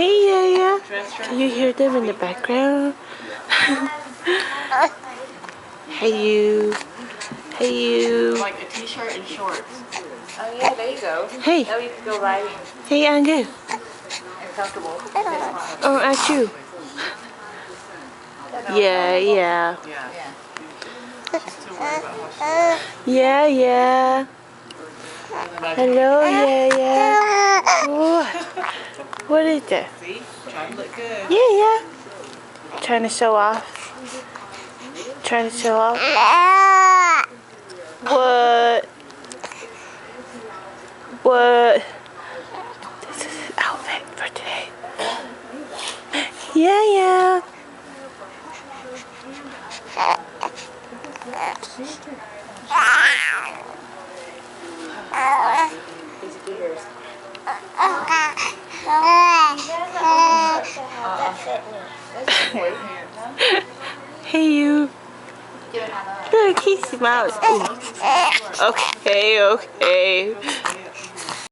Hey, yeah. Can you hear them in the background? Hey, you. Hey, you. Like a t-shirt and shorts. Oh yeah, there you go. Hey. Now you can go right Hey, Angu. and comfortable. Oh, at you. Yeah. Yeah. Yeah. Hello, yeah. What is that? See? Trying to look good. Yeah. Trying to show off. What? This is his outfit for today. Yeah. Hey, you. Look, he smiles. Okay.